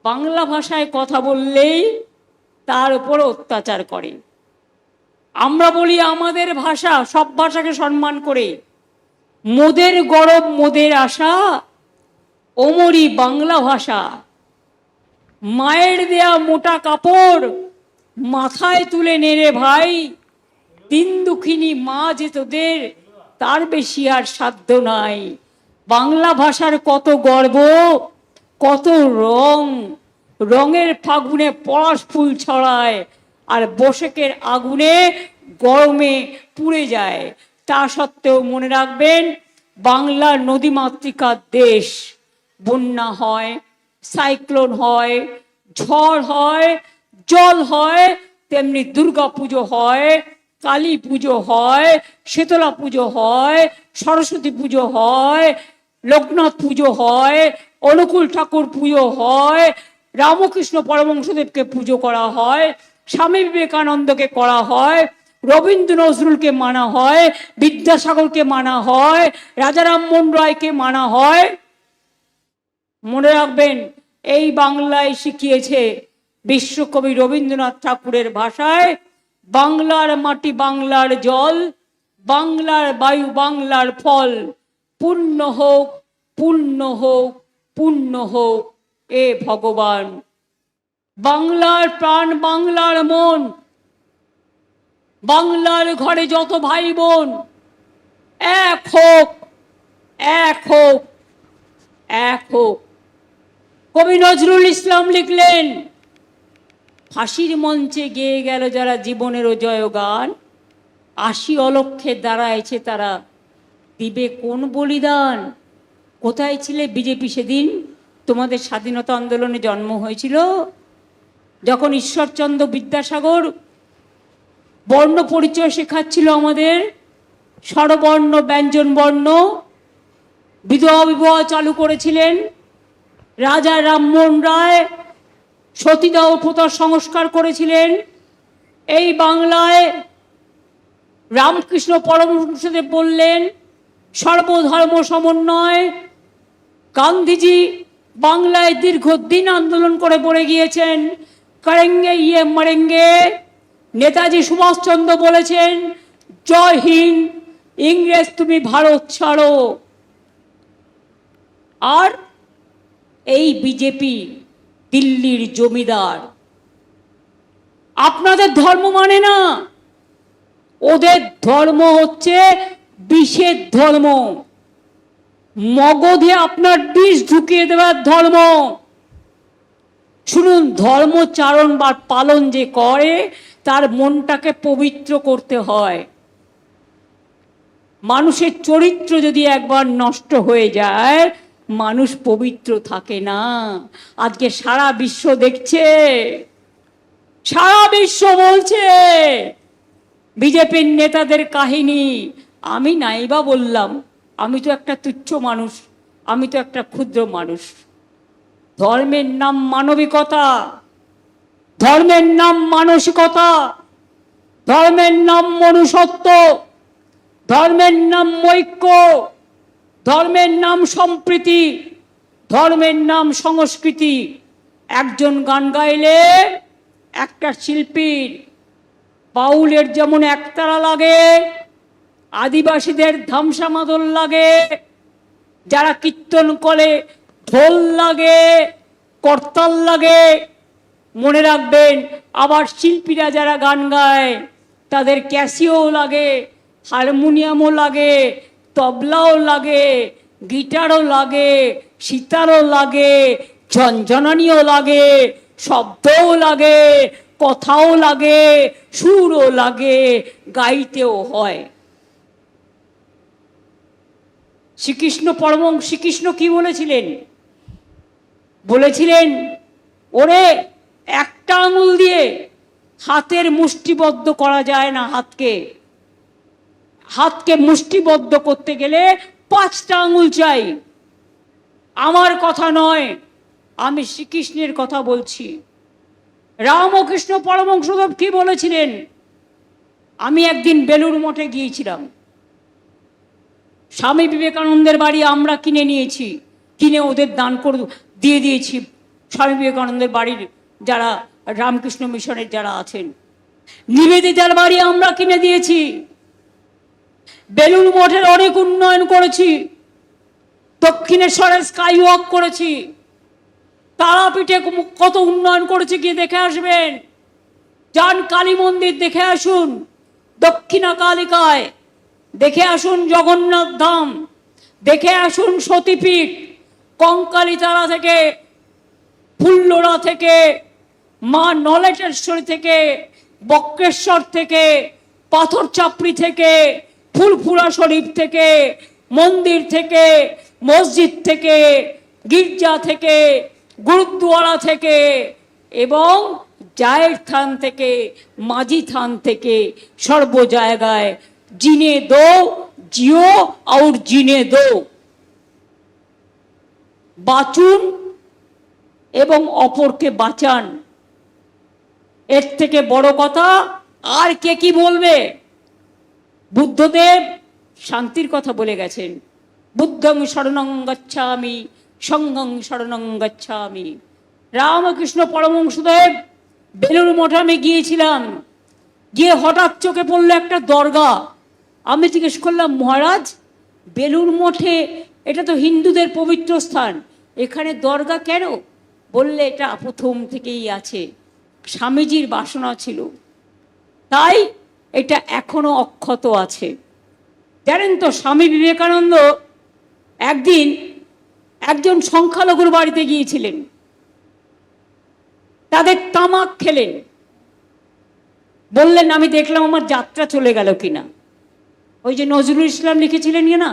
বাংলা ভাষায় কথা বললেই তার উপর অত্যাচার করে। আমরা বলি আমাদের ভাষা, সব ভাষাকে সম্মান করে, মোদের গরব মোদের আশা, ওমরি বাংলা ভাষা। মায়ের দেয়া মোটা কাপড় মাথায় তুলে নেড়ে ভাই, দিন দুঃখিনী মা যে তোদের, তার বেশি আর সাধ্য নাই। বাংলা ভাষার কত গর্ব, কত রং, রঙের ফাগুনে পলাশ ফুল ছড়ায়, আর বসেকের আগুনে গরমে পুড়ে যায়। তা সত্ত্বেও মনে রাখবেন, বাংলা নদীমাতৃকার দেশ। বন্যা হয়, সাইক্লোন হয়, ঝড় হয়, জল হয়, তেমনি দুর্গা পুজো হয়, কালী পুজো হয়, শীতলা পুজো হয়, সরস্বতী পুজো হয়, লোকনাথ পুজো হয়, অনুকূল ঠাকুর পুজো হয়, রামকৃষ্ণ পরমহংসদেবকে পুজো করা হয়, স্বামী বিবেকানন্দকে করা হয়, রবীন্দ্র নজরুলকে মানা হয়, বিদ্যাসাগরকে মানা হয়, রাজা রামমোহন রায়কে মানা হয়। মনে রাখবেন, এই বাংলায় শিখিয়েছে বিশ্বকবি রবীন্দ্রনাথ ঠাকুরের ভাষায়, বাংলার মাটি বাংলার জল, বাংলার বায়ু বাংলার ফল, পূর্ণ হোক পূর্ণ হোক পূর্ণ হোক এ ভগবান। বাংলার প্রাণ বাংলার মন, বাংলার ঘরে যত ভাই বোন, এক হোক এক হোক এক হোক। কবি নজরুল ইসলাম লিখলেন, ফাঁসির মঞ্চে গেয়ে গেল যারা জীবনেরও জয়গান, আশি অলক্ষে দাঁড়াইছে তারা, দিবে কোন বলিদান। কোথায় ছিলে বিজেপি সেদিন তোমাদের স্বাধীনতা আন্দোলনে জন্ম হয়েছিল? যখন ঈশ্বরচন্দ্র বিদ্যাসাগর বর্ণ পরিচয় শেখাচ্ছিল আমাদের, স্বরবর্ণ ব্যঞ্জন বর্ণ, বিধবা বিবাহ চালু করেছিলেন, রাজা রামমোহন রায় সতীদাহ প্রথার সংস্কার করেছিলেন, এই বাংলায় রামকৃষ্ণ পরমহংসদেব বললেন সর্বধর্ম সমন্বয়। গান্ধীজি বাংলায় দীর্ঘদিন আন্দোলন করে পড়ে গিয়েছেন, করেঙ্গে ইয়ে মরেঙ্গে। নেতাজি সুভাষচন্দ্র বলেছেন জয় হিন্দ, ইংরেজ তুমি ভারত ছাড়ো। আর এই বিজেপি দিল্লির জমিদার আপনাদের ধর্ম মানে না, ওদের ধর্ম হচ্ছে বিষের ধর্ম, মগধে আপনার বিষ ঢুকিয়ে দেওয়ার ধর্ম। শুনুন, ধর্মচারণ বা পালন যে করে তার মনটাকে পবিত্র করতে হয়। মানুষের চরিত্র যদি একবার নষ্ট হয়ে যায়, মানুষ পবিত্র থাকে না। আজকে সারা বিশ্ব দেখছে, সারা বিশ্ব বলছে বিজেপির নেতাদের কাহিনী। আমি নাইবা বললাম, আমি তো একটা তুচ্ছ মানুষ, আমি তো একটা ক্ষুদ্র মানুষ। ধর্মের নাম মানবিকতা, ধর্মের নাম মানসিকতা, ধর্মের নাম মনুষ্যত্ব, ধর্মের নাম ঐক্য, ধর্মের নাম সম্প্রীতি, ধর্মের নাম সংস্কৃতি। একজন গান গাইলে একটা শিল্পীর বাউলের যেমন একতারা লাগে, আদিবাসীদের ধামসা মাদল লাগে, যারা কীর্তন করে ঢোল লাগে, করতাল লাগে। মনে রাখবেন, আবার শিল্পীরা যারা গান গায় তাদের ক্যাসিও লাগে, হারমোনিয়ামও লাগে, তবলাও লাগে, গিটারও লাগে, সিতারও লাগে, ঝনঝনানিও লাগে, শব্দও লাগে, কথাও লাগে, সুরও লাগে, গাইতেও হয়। শ্রীকৃষ্ণ কি বলেছিলেন? বলেছিলেন, ওরে একটা আঙুল দিয়ে হাতের মুষ্টিবদ্ধ করা যায় না। হাতকে মুষ্টিবদ্ধ করতে গেলে 5টা আঙুল চাই। আমার কথা নয়, আমি শ্রীকৃষ্ণের কথা বলছি। রামকৃষ্ণ পরমহংসদেব কি বলেছিলেন? আমি একদিন বেলুড় মঠে গিয়েছিলাম, স্বামী বিবেকানন্দের বাড়ি আমরা কিনে নিয়েছি, কিনে ওদের দান করে দিয়ে দিয়েছি স্বামী বিবেকানন্দের বাড়ির যারা রামকৃষ্ণ মিশনের যারা আছেন, নিবেদিতার বাড়ি আমরা কিনে দিয়েছি, বেলুড় মঠের অনেক উন্নয়ন করেছি, দক্ষিণেশ্বরের স্কাই ওয়াক করেছি, তারাপীঠে কত উন্নয়ন করেছে গিয়ে দেখে আসবেন। যান কালী মন্দির দেখে আসুন, দক্ষিণা কালিকায় দেখে আসুন, জগন্নাথ ধাম দেখে আসুন, সতীপীঠ, কঙ্কালীতলা থেকে, ফুল্লরা থেকে, মা নলেটেশ্বরী থেকে, বক্রেশ্বর থেকে, পাথর চাপড়ি থেকে, ফুলফুরা শরীফ থেকে, মন্দির থেকে, মসজিদ থেকে, গির্জা থেকে, গুরুদ্বারা থেকে এবং জায়ের থান থেকে, মাঝি থান থেকে, সর্ব জায়গায় জিনে দো, জিও আর জিনে দো, বাঁচুন এবং অপরকে বাঁচান। এর থেকে বড় কথা আর কে কি বলবে? বুদ্ধদেব শান্তির কথা বলে গেছেন, বুদ্ধং শরণং গচ্ছামি, সংঘং শরণং গচ্ছামি। রামকৃষ্ণ পরমহংসদেব বেলুড় মঠে আমি গিয়েছিলাম, গিয়ে হঠাৎ চোখে পড়লো একটা দরগা। আমি জিজ্ঞেস করলাম, মহারাজ বেলুড় মঠে এটা তো হিন্দুদের পবিত্র স্থান, এখানে দরগা কেন? বললে এটা প্রথম থেকেই আছে, স্বামীজির বাসনা ছিল, তাই এটা এখনো অক্ষত আছে। জানেন তো, স্বামী বিবেকানন্দ একদিন একজন সংখ্যালঘুর বাড়িতে গিয়েছিলেন, তাদের তামাক খেলেন, বললেন আমি দেখলাম আমার যাত্রা চলে গেল কিনা। ওই যে নজরুল ইসলাম লিখেছিলেন না,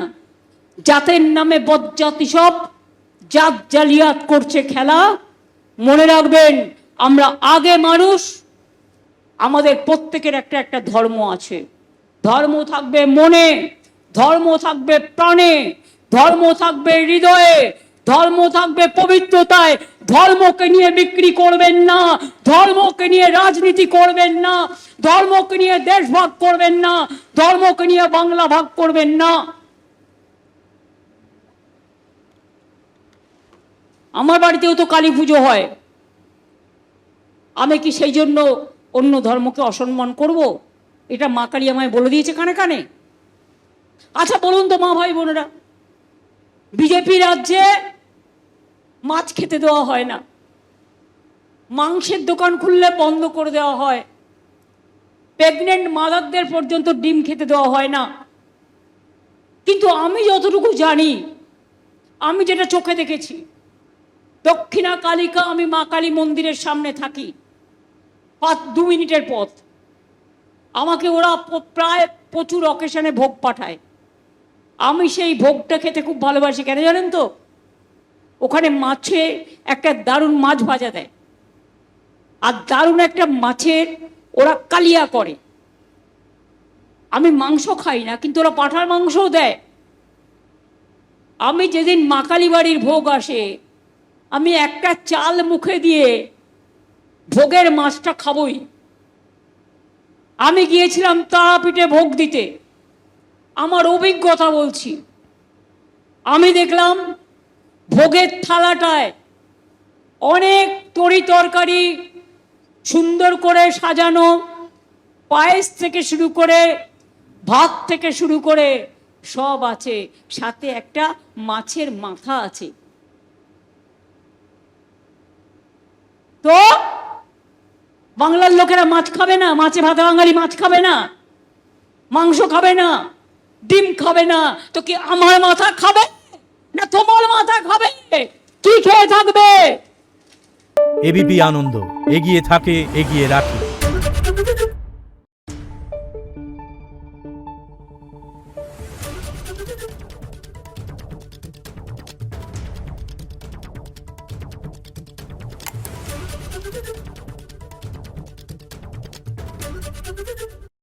জাতের নামে বজ্জাতি সব, জাত জালিয়াত করছে খেলা। মনে রাখবেন, আমরা আগে মানুষ, আমাদের প্রত্যেকের একটা একটা ধর্ম আছে। ধর্ম থাকবে মনে, ধর্ম থাকবে প্রাণে, ধর্ম থাকবে হৃদয়ে, ধর্ম থাকবে পবিত্রতায়। ধর্মকে নিয়ে বিক্রি করবেন না, ধর্মকে নিয়ে রাজনীতি করবেন না, ধর্মকে নিয়ে দেশ ভাগ করবেন না, ধর্মকে নিয়ে বাংলা ভাগ করবেন না। আমার বাড়িতেও তো কালী পুজো হয়, আমি কি সেই জন্য অন্য ধর্মকে অসম্মান করব? এটা মা কালী আমায় বলে দিয়েছে কানে কানে। আচ্ছা বলুন তো মা ভাই বোনেরা, বিজেপি রাজ্যে মাছ খেতে দেওয়া হয় না, মাংসের দোকান খুললে বন্ধ করে দেওয়া হয়, প্রেগনেন্ট মাদারদের পর্যন্ত ডিম খেতে দেওয়া হয় না। কিন্তু আমি যতটুকু জানি, আমি যেটা চোখে দেখেছি, দক্ষিণা কালিকা, আমি মা কালী মন্দিরের সামনে থাকি, 2 মিনিটের পথ, আমাকে ওরা প্রায় প্রচুর অকেশনে ভোগ পাঠায়। আমি সেই ভোগটা খেতে খুব ভালোবাসি। কেন জানেন তো? ওখানে মাছে একটা দারুণ মাছ ভাজা দেয়, আর দারুণ একটা মাছের ওরা কালিয়া করে। আমি মাংস খাই না, কিন্তু ওরা পাঁঠার মাংসও দেয়। আমি যেদিন মা কালী বাড়ির ভোগ আসে, আমি একটা চাল মুখে দিয়ে ভোগের মাছটা খাবই। আমি গিয়েছিলাম তারাপীঠে ভোগ দিতে, আমার অভিজ্ঞতা বলছি। আমি দেখলাম ভোগের থালাটায় অনেক তরি তরকারি সুন্দর করে সাজানো, পায়েস থেকে শুরু করে ভাত থেকে শুরু করে সব আছে, সাথে একটা মাছের মাথা আছে। তো বাংলার লোকেরা মাছ খাবে না? মাছে ভাতে বাঙালি মাছ খাবে না, মাংস খাবে না, ডিম খাবে না, তো কি আমার মাথা খাবে না তোমার মাথা খাবে? কি খেয়ে থাকবে? এবিপি আনন্দ, এগিয়ে থাকে, এগিয়ে রাখে।